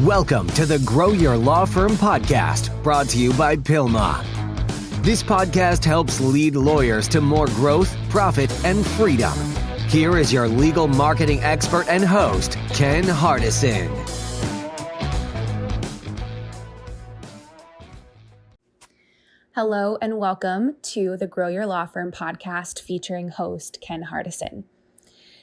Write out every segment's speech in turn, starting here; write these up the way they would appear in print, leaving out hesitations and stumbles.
Welcome to the Grow Your Law Firm podcast, brought to you by PILMA. This podcast helps lead lawyers to more growth, profit, and freedom. Here is your legal marketing expert and host, Ken Hardison. Hello and welcome to the Grow Your Law Firm podcast featuring host Ken Hardison.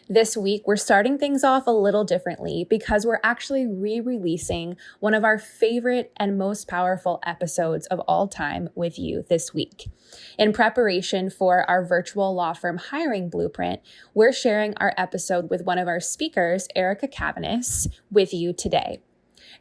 This week, we're starting things off a little differently because we're actually re-releasing one of our favorite and most powerful episodes of all time with you this week. In preparation for our virtual law firm hiring blueprint, we're sharing our episode with one of our speakers, Erica Caviness, with you today.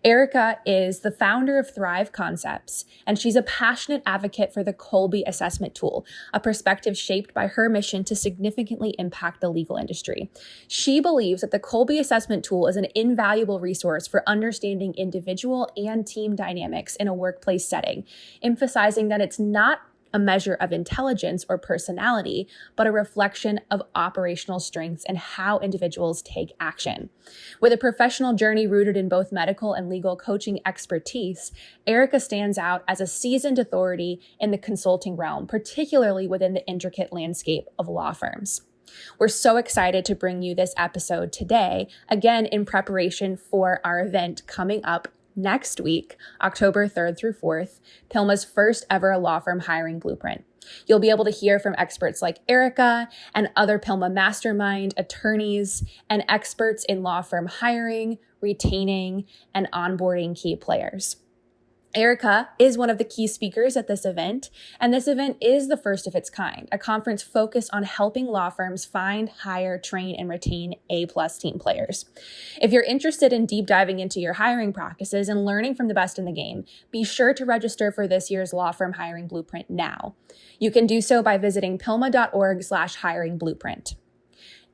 Erica is the founder of Thrive Concepts, and she's a passionate advocate for the Kolbe assessment tool, a perspective shaped by her mission to significantly impact the legal industry. She believes that the Kolbe assessment tool is an invaluable resource for understanding individual and team dynamics in a workplace setting, emphasizing that it's not a measure of intelligence or personality, but a reflection of operational strengths and how individuals take action. With a professional journey rooted in both medical and legal coaching expertise, Erica stands out as a seasoned authority in the consulting realm, particularly within the intricate landscape of law firms. We're so excited to bring you this episode today, again in preparation for our event coming up next week, October 3rd through 4th, PILMA's first ever law firm hiring blueprint. You'll be able to hear from experts like Erica and other PILMA mastermind attorneys and experts in law firm hiring, retaining, and onboarding key players. Erica is one of the key speakers at this event, and this event is the first of its kind, a conference focused on helping law firms find, hire, train, and retain A-plus team players. If you're interested in deep diving into your hiring practices and learning from the best in the game, be sure to register for this year's law firm hiring blueprint now. You can do so by visiting pilma.org/hiring blueprint.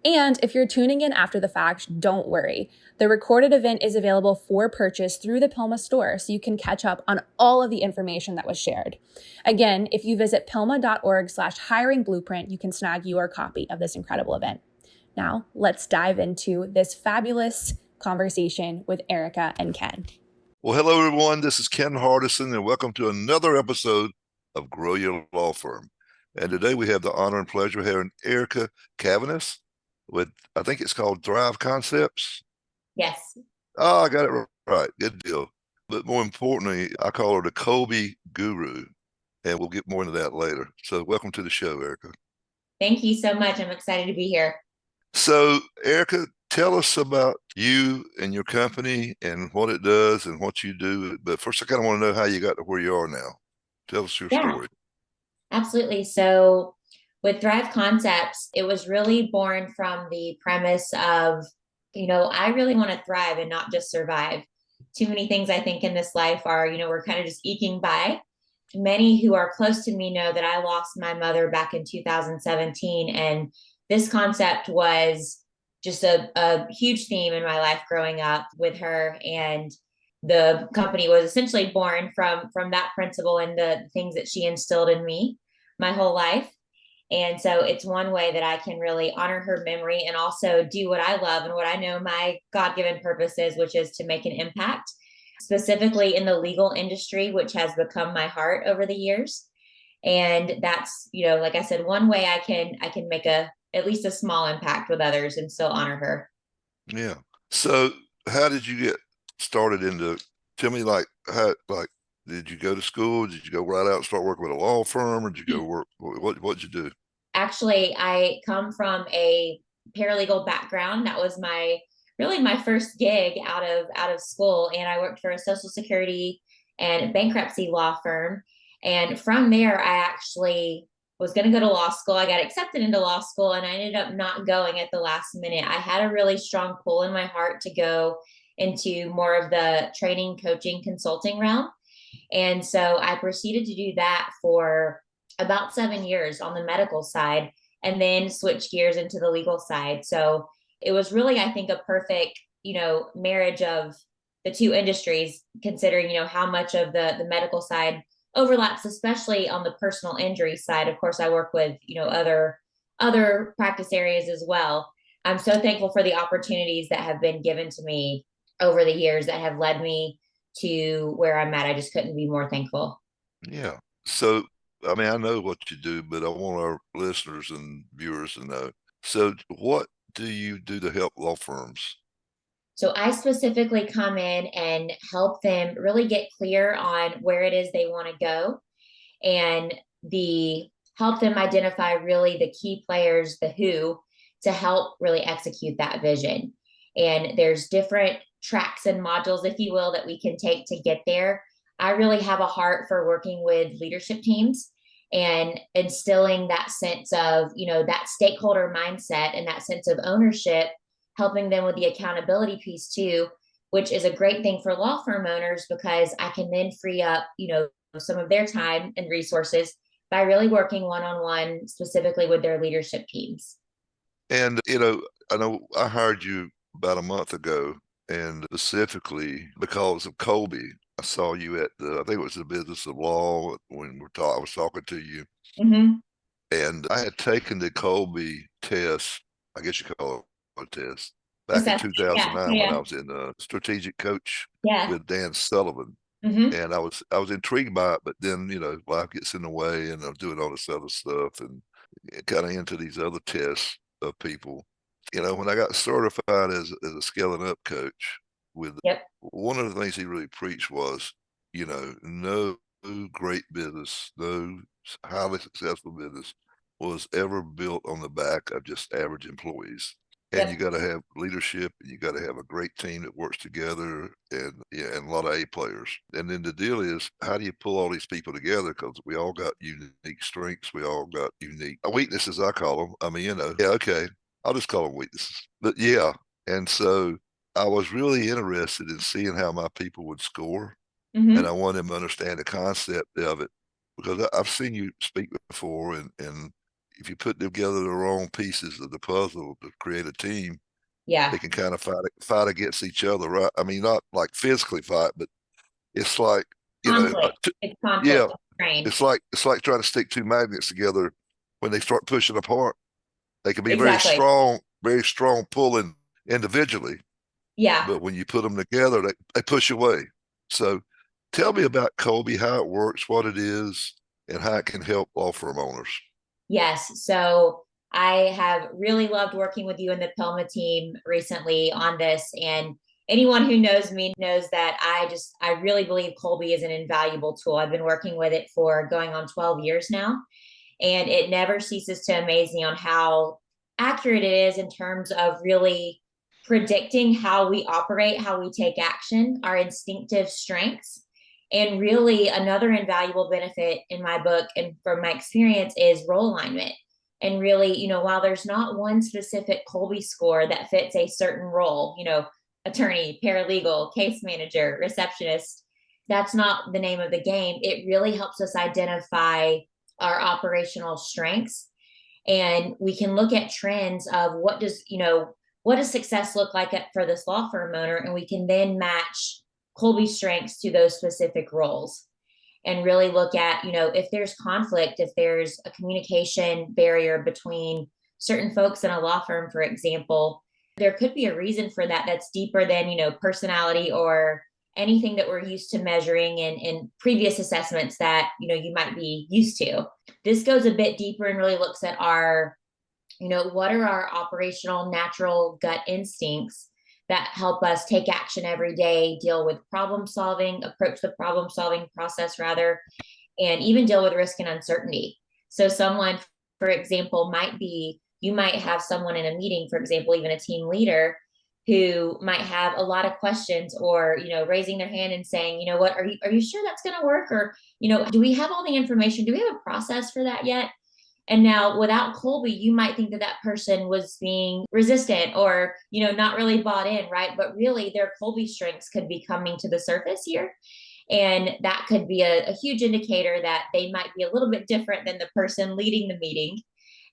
And if you're tuning in after the fact, don't worry. The recorded event is available for purchase through the PILMA store, so you can catch up on all of the information that was shared. Again, if you visit pilma.org/hiring blueprint, you can snag your copy of this incredible event. Now, let's dive into this fabulous conversation with Erica and Ken. Well, hello, everyone. This is Ken Hardison, and welcome to another episode of Grow Your Law Firm. And today we have the honor and pleasure of having Erica Caviness with, I think it's called Thrive Concepts. Yes. Oh, I got it right. Good deal. But more importantly, I call her the Colby Guru, and we'll get more into that later. So welcome to the show, Erica. Thank you so much. I'm excited to be here. So, Erica, tell us about you and your company and what it does and what you do. But first, I kind of want to know how you got to where you are now. Tell us your story. Absolutely. So with Thrive Concepts, it was really born from the premise of, I really want to thrive and not just survive. Too many things I think in this life are, we're kind of just eking by. Many who are close to me know that I lost my mother back in 2017. And this concept was just a huge theme in my life growing up with her. And the company was essentially born from that principle and the things that she instilled in me my whole life. And so it's one way that I can really honor her memory and also do what I love and what I know my God-given purpose is, which is to make an impact, specifically in the legal industry, which has become my heart over the years. And that's, like I said, one way I can make at least a small impact with others and still honor her. Yeah. So how did you get started tell me did you go to school? Did you go right out and start working with a law firm, or did you go work? What'd you do? Actually, I come from a paralegal background. That was my first gig out of school. And I worked for a Social Security and bankruptcy law firm. And from there, I actually was going to go to law school. I got accepted into law school and I ended up not going at the last minute. I had a really strong pull in my heart to go into more of the training, coaching, consulting realm. And so I proceeded to do that for about 7 years on the medical side and then switch gears into the legal side. So it was really, I think, a perfect, marriage of the two industries, considering, how much of the medical side overlaps, especially on the personal injury side. Of course, I work with, other practice areas as well. I'm so thankful for the opportunities that have been given to me over the years that have led me to where I'm at. I just couldn't be more thankful. Yeah. So, I mean, I know what you do, but I want our listeners and viewers to know. So, what do you do to help law firms? So I specifically come in and help them really get clear on where it is they want to go, and help them identify really the key players, the who, to help really execute that vision. And there's different tracks and modules, if you will, that we can take to get there. I really have a heart for working with leadership teams and instilling that sense of, that stakeholder mindset and that sense of ownership, helping them with the accountability piece too, which is a great thing for law firm owners because I can then free up, some of their time and resources by really working one-on-one specifically with their leadership teams. And, I know I hired you about a month ago, and specifically because of Colby. I saw you at I think it was the Business of Law when I was talking to you. Mm-hmm. And I had taken the Colby test, I guess you call it a test, back in Assessment. 2009 Yeah. when I was in strategic coach Yeah. with Dan Sullivan. Mm-hmm. And I was intrigued by it, but then, life gets in the way and I'm doing all this other stuff and kind of into these other tests of people. When I got certified as a scaling up coach, with Yep. one of the things he really preached was, no great business, no highly successful business was ever built on the back of just average employees. And Yep. you got to have leadership, and you got to have a great team that works together, and and a lot of A players. And then the deal is, how do you pull all these people together? Because we all got unique strengths, we all got unique weaknesses, I call them. I mean, yeah, okay, I'll just call them weaknesses. But yeah, and so I was really interested in seeing how my people would score, and Mm-hmm. I wanted them to understand the concept of it because I've seen you speak before, and if you put together the wrong pieces of the puzzle to create a team, Yeah. they can kind of fight against each other, right? I mean, not like physically fight, but it's like Conflict. It's conflict yeah, trained. it's like trying to stick two magnets together. When they start pushing apart, they can be Exactly. very strong pulling individually, Yeah. but when you put them together, they push away. So, tell me about Colby, how it works, what it is, and how it can help law firm owners. Yes. So I have really loved working with you and the Pilma team recently on this. And anyone who knows me knows that I really believe Colby is an invaluable tool. I've been working with it for going on 12 years now, and it never ceases to amaze me on how accurate it is in terms of really predicting how we operate, how we take action, our instinctive strengths. And really, another invaluable benefit in my book and from my experience is role alignment. And really, while there's not one specific Kolbe score that fits a certain role, attorney, paralegal, case manager, receptionist, that's not the name of the game. It really helps us identify our operational strengths, and we can look at trends of what does success look like for this law firm owner, and we can then match Kolbe's strengths to those specific roles and really look at, if there's conflict, if there's a communication barrier between certain folks in a law firm, for example, there could be a reason for that that's deeper than, personality or anything that we're used to measuring in previous assessments that, you might be used to. This goes a bit deeper and really looks at what are our operational natural gut instincts that help us take action every day, deal with problem solving, approach the problem solving process rather, and even deal with risk and uncertainty. So someone, for example, you might have someone in a meeting, for example, even a team leader who might have a lot of questions or, raising their hand and saying, what, are you sure that's going to work? Or, do we have all the information? Do we have a process for that yet? And now without Colby, you might think that person was being resistant or, not really bought in, right? But really their Colby strengths could be coming to the surface here. And that could be a huge indicator that they might be a little bit different than the person leading the meeting.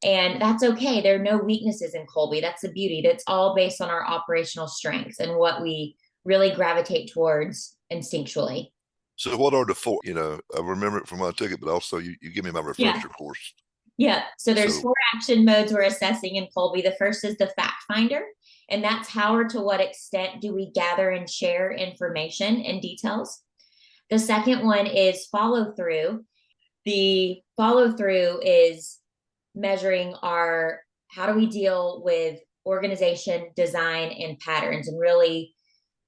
And that's okay. There are no weaknesses in Colby. That's the beauty. That's all based on our operational strengths and what we really gravitate towards instinctually. So what are the four? I remember it from when I took it, but also you give me my refresher course. Yeah. So there's 4 action modes we're assessing in Colby. The first is the fact finder. And that's how or to what extent do we gather and share information and details. The second one is follow through. The follow through is measuring how do we deal with organization, design, and patterns, and really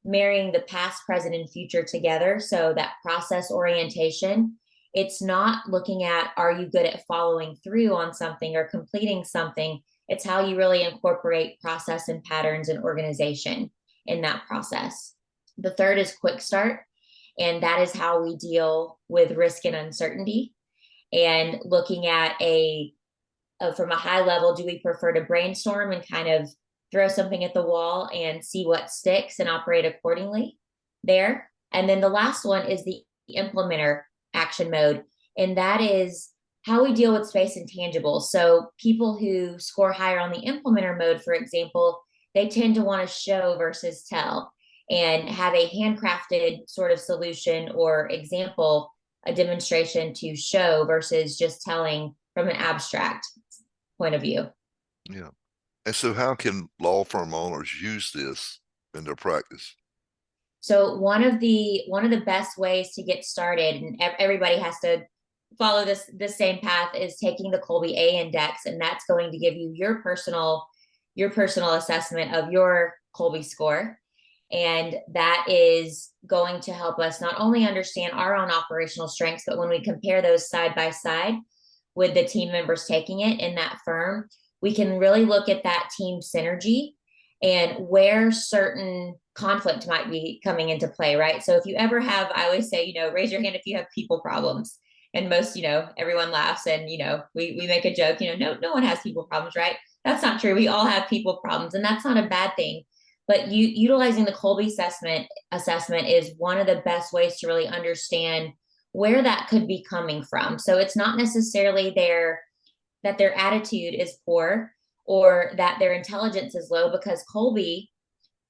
marrying the past, present, and future together. So that process orientation, it's not looking at, are you good at following through on something or completing something? It's how you really incorporate process and patterns and organization in that process. The third is quick start. And that is how we deal with risk and uncertainty, and looking at from a high level, do we prefer to brainstorm and kind of throw something at the wall and see what sticks and operate accordingly there? And then the last one is the implementer action mode. And that is how we deal with space and tangibles. So people who score higher on the implementer mode, for example, they tend to want to show versus tell and have a handcrafted sort of solution or example, a demonstration to show versus just telling from an abstract point of view. Yeah. And so how can law firm owners use this in their practice? So one of the best ways to get started, and everybody has to follow this same path, is taking the Kolbe A index, and that's going to give you your personal assessment of your Kolbe score. And that is going to help us not only understand our own operational strengths, but when we compare those side by side with the team members taking it in that firm, we can really look at that team synergy and where certain conflict might be coming into play, right? So if you ever have, I always say, raise your hand if you have people problems. And most, everyone laughs and, we make a joke, no one has people problems, right? That's not true. We all have people problems, and that's not a bad thing. But utilizing the Kolbe assessment is one of the best ways to really understand where that could be coming from. So it's not necessarily that their attitude is poor or that their intelligence is low, because Kolbe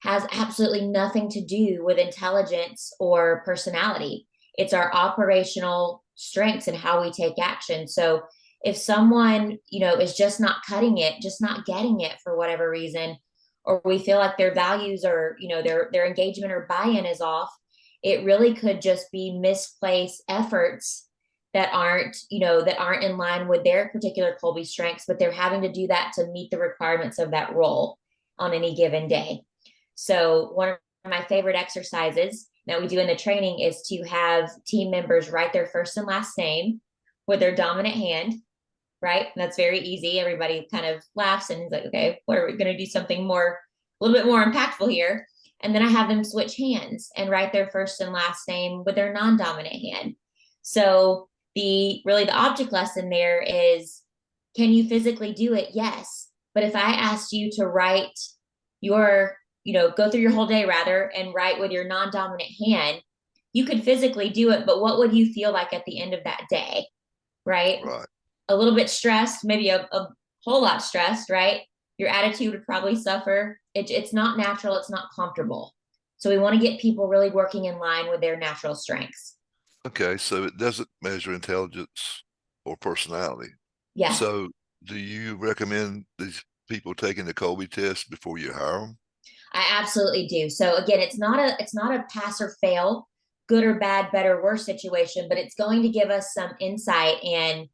has absolutely nothing to do with intelligence or personality. It's our operational strengths and how we take action. So if someone, is just not cutting it, just not getting it for whatever reason, or we feel like their values or, their engagement or buy-in is off, it really could just be misplaced efforts that aren't in line with their particular Kolbe strengths, but they're having to do that to meet the requirements of that role on any given day. So one of my favorite exercises that we do in the training is to have team members write their first and last name with their dominant hand, right? And that's very easy. Everybody kind of laughs and is like, okay, what are we going to do something a little bit more impactful here? And then I have them switch hands and write their first and last name with their non-dominant hand. So the object lesson there is, can you physically do it? Yes. But if I asked you to write go through your whole day and write with your non-dominant hand, you could physically do it, but what would you feel like at the end of that day? Right. A little bit stressed, maybe a whole lot stressed, right? Your attitude would probably suffer. It's not natural. It's not comfortable. So we want to get people really working in line with their natural strengths. Okay. So it doesn't measure intelligence or personality. Yeah. So do you recommend these people taking the Kolbe test before you hire them? I absolutely do. So again, it's not a pass or fail, good or bad, better, worse situation, but it's going to give us some insight and,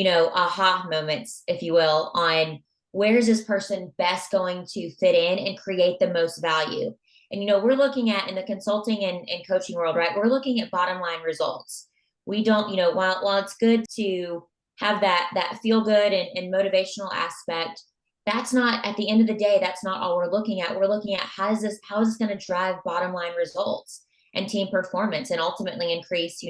aha moments, if you will, on where's this person best going to fit in and create the most value. And, we're looking at, in the consulting and coaching world, right, we're looking at bottom line results. We don't, while it's good to have that feel good and motivational aspect, that's not, at the end of the day, that's not all we're looking at. We're looking at how is this going to drive bottom line results and team performance and ultimately increase,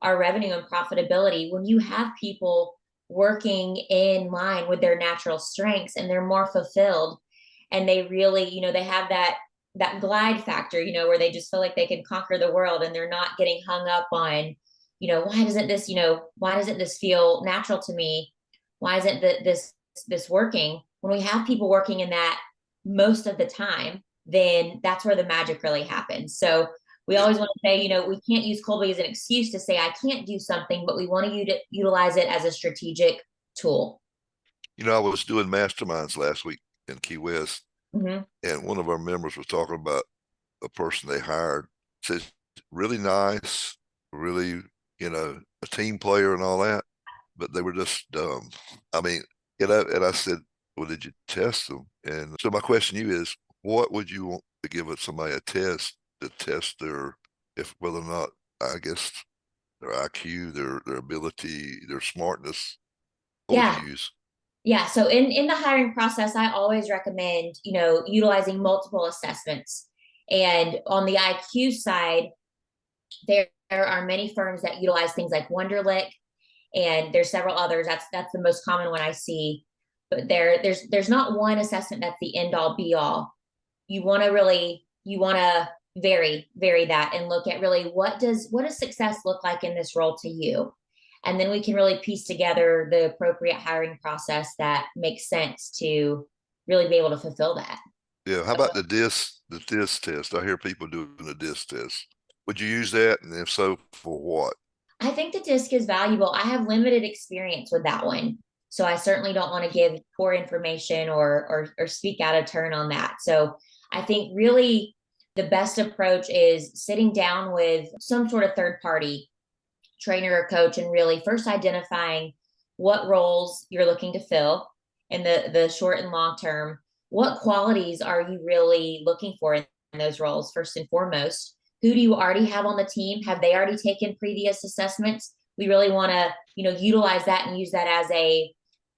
our revenue and profitability. When you have people working in line with their natural strengths and they're more fulfilled and they really, they have that glide factor, where they just feel like they can conquer the world and they're not getting hung up on, why doesn't this feel natural to me? Why isn't this working? When we have people working in that most of the time, then that's where the magic really happens. So we always want to say, we can't use Kolbe as an excuse to say I can't do something, but we want to utilize it as a strategic tool. I was doing masterminds last week in Key West, And one of our members was talking about a person they hired, says really nice, really, a team player and all that, but they were just dumb. I mean, and I said, well, did you test them? And so my question to you is, what would you want to give somebody a test to test if whether or not, I guess, their IQ, their ability, their smartness? What would Yeah. you use? Yeah. So in the hiring process, I always recommend, utilizing multiple assessments. And on the IQ side, there are many firms that utilize things like Wonderlic, and there's several others. That's the most common one I see. But there's not one assessment that's the end all be all. You want to vary that and look at really what does success look like in this role to you, and then we can really piece together the appropriate hiring process that makes sense to really be able to fulfill that. Yeah. How about the DISC test? I hear people doing the DISC test. Would you use that? And if so, for what? I think the DISC is valuable. I have limited experience with that one, so I certainly don't want to give poor information or speak out of turn on that. So I think really the best approach is sitting down with some sort of third party trainer or coach and really first identifying what roles you're looking to fill in the short and long term. What qualities are you really looking for in those roles, first and foremost? Who do you already have on the team? Have they already taken previous assessments? We really want to, utilize that and use that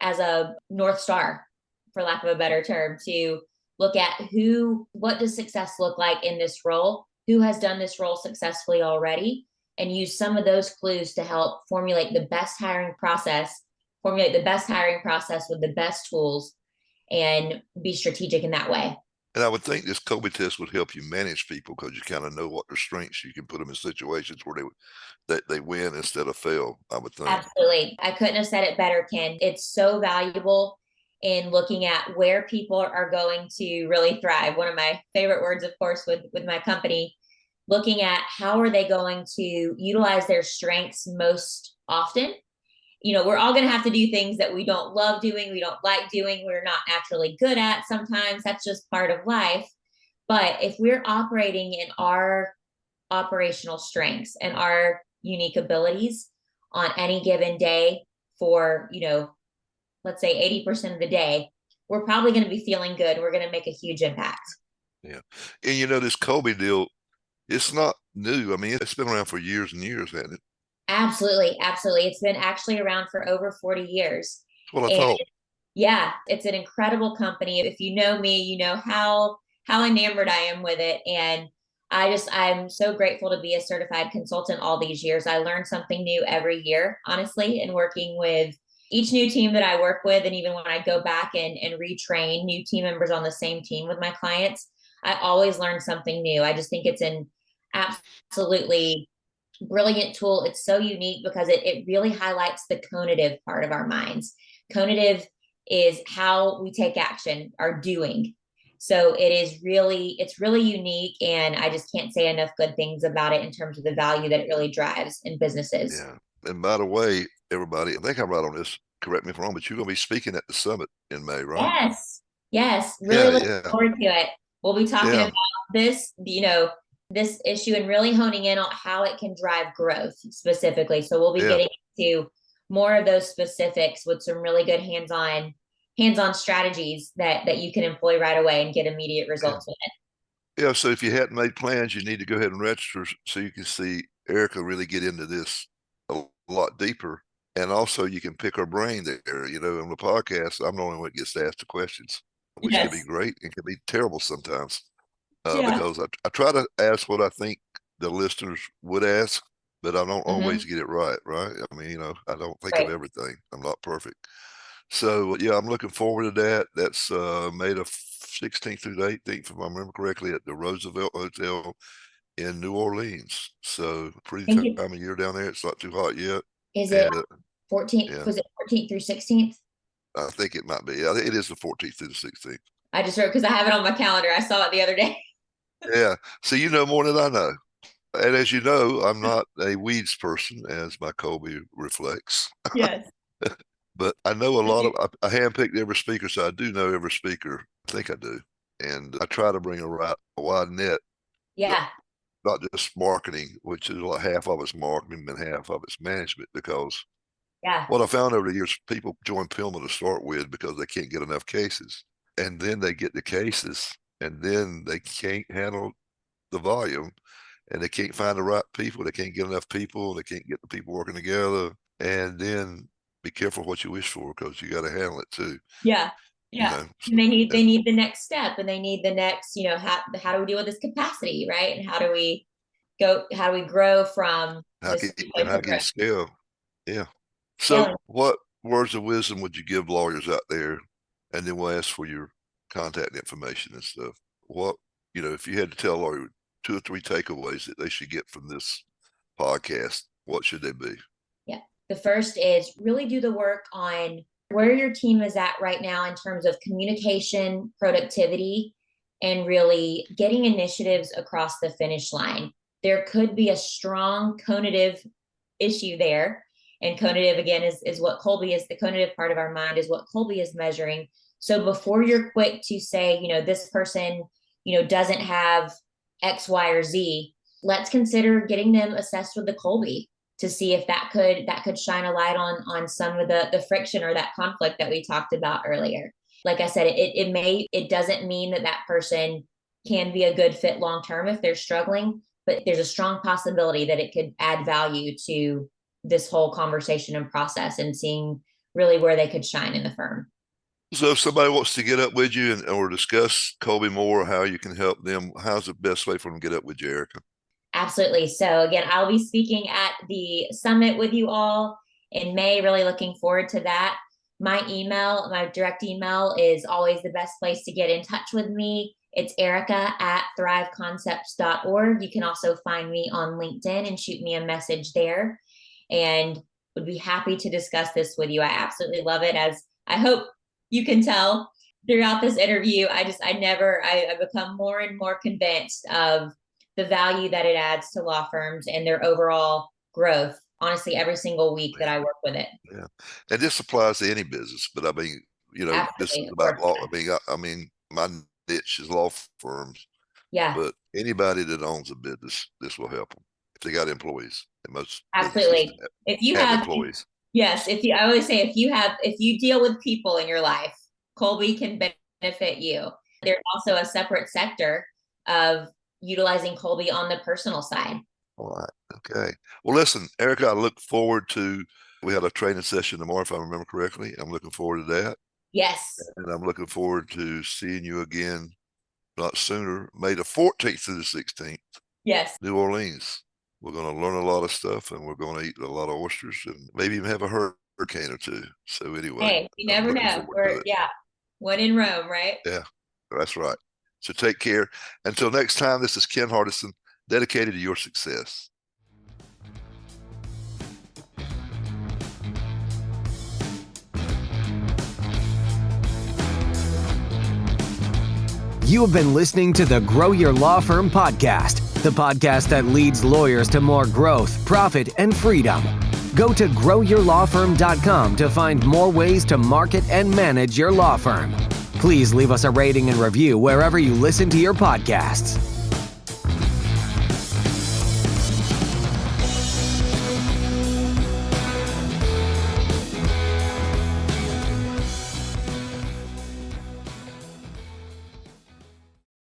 as a North Star, for lack of a better term, to look at what does success look like in this role? Who has done this role successfully already? And use some of those clues to help formulate the best hiring process with the best tools, and be strategic in that way. And I would think this Kolbe test would help you manage people because you kind of know what their strengths. You can put them in situations where they win instead of fail, I would think. Absolutely. I couldn't have said it better, Ken. It's so valuable in looking at where people are going to really thrive. One of my favorite words, of course, with my company, looking at how are they going to utilize their strengths most often. We're all going to have to do things that we don't love doing, we don't like doing, we're not naturally good at sometimes. That's just part of life. But if we're operating in our operational strengths and our unique abilities on any given day for, let's say 80% of the day, we're probably going to be feeling good. We're going to make a huge impact. Yeah. And this Kolbe deal, it's not new. I mean, it's been around for years and years, hasn't it? Absolutely. Absolutely. It's been actually around for over 40 years. That's what I thought. Yeah, it's an incredible company. If you know me, you know how enamored I am with it. And I'm so grateful to be a certified consultant all these years. I learn something new every year, honestly, in working with each new team that I work with. And even when I go back and retrain new team members on the same team with my clients, I always learn something new. I just think it's an absolutely brilliant tool. It's so unique because it really highlights the conative part of our minds. Conative is how we take action, our doing. So it's really unique, and I just can't say enough good things about it in terms of the value that it really drives in businesses. Yeah. And by the way, everybody, I think I'm right on this. Correct me if I'm wrong, but you're going to be speaking at the summit in May, right? Yes. Really looking Yeah. forward to it. We'll be talking about this, this issue, and really honing in on how it can drive growth specifically. So we'll be getting into more of those specifics with some really good hands-on strategies that you can employ right away and get immediate results with it. Yeah. So if you hadn't made plans, you need to go ahead and register so you can see Erica really get into this a lot deeper. And also you can pick her brain there. On the podcast, I'm the only one that gets to ask the questions, which can be great and can be terrible sometimes. Because I try to ask what I think the listeners would ask, but I don't always get it right. I mean, I don't think of everything. I'm not perfect. So, yeah, I'm looking forward to that. That's May the 16th through the 18th, if I remember correctly, at the Roosevelt Hotel in New Orleans. So, pretty time of year down there. It's not too hot yet. Is it 14th? Yeah. Was it 14th through 16th? I think it might be. It is the 14th through the 16th. I just wrote because I have it on my calendar. I saw it the other day. Yeah. So you know more than I know. And as you know, I'm not a weeds person, as my Colby reflects. Yes. But I know a lot of, I handpicked every speaker, so I do know every speaker. I think I do. And I try to bring a wide net, Yeah. not just marketing, which is like half of it's marketing and half of it's management, because Yeah. what I found over the years, people join Pillman to start with because they can't get enough cases. And then they get the cases and then they can't handle the volume and they can't find the right people. They can't get enough people. They can't get the people working together. And then be careful what you wish for, because you got to handle it too. Yeah. You Yeah. know, And they need the next step, and they need the next, how do we deal with this capacity, right? And how do we grow from this place how of can you growth? scale? Yeah. So Scaling. what words of wisdom would you give lawyers out there? And then we'll ask for your contact information and stuff. What, if you had to tell a lawyer 2 or 3 takeaways that they should get from this podcast, what should they be? Yeah. The first is really do the work on where your team is at right now in terms of communication, productivity, and really getting initiatives across the finish line. There could be a strong conative issue there. And conative, again, is what Colby is. The conative part of our mind is what Colby is measuring. So before you're quick to say, this person, doesn't have X, Y, or Z, let's consider getting them assessed with the Colby to see if that could shine a light on some of the friction or that conflict that we talked about earlier. Like I said, it doesn't mean that person can be a good fit long term if they're struggling, but there's a strong possibility that it could add value to this whole conversation and process, and seeing really where they could shine in the firm. So if somebody wants to get up with you or discuss Colby more, how you can help them, how's the best way for them to get up with you, Erica? Absolutely. So again, I'll be speaking at the summit with you all in May. Really looking forward to that. My direct email is always the best place to get in touch with me. It's erica@thriveconcepts.org. You can also find me on LinkedIn and shoot me a message there, and would be happy to discuss this with you. I absolutely love it, as I hope you can tell throughout this interview. I become more and more convinced of the value that it adds to law firms and their overall growth, honestly, every single week that I work with it. Yeah. And this applies to any business, but I mean, Absolutely. this is about law. I mean, my niche is law firms. Yeah. But anybody that owns a business, this will help them if they got employees. And most absolutely. If you have employees. Yes. I always say, if you deal with people in your life, Colby can benefit you. There's also a separate sector of utilizing Colby on the personal side. All right. Okay. Well, listen, Erica, I look forward to, we had a training session tomorrow, if I remember correctly. I'm looking forward to that. Yes. And I'm looking forward to seeing you again, not sooner, May the 14th through the 16th. Yes. New Orleans. We're going to learn a lot of stuff, and we're going to eat a lot of oysters and maybe even have a hurricane or two. So anyway. Hey, you never know. When in Rome, right? Yeah, that's right. So take care. Until next time, this is Ken Hardison, dedicated to your success. You have been listening to the Grow Your Law Firm podcast, the podcast that leads lawyers to more growth, profit, and freedom. Go to growyourlawfirm.com to find more ways to market and manage your law firm. Please leave us a rating and review wherever you listen to your podcasts.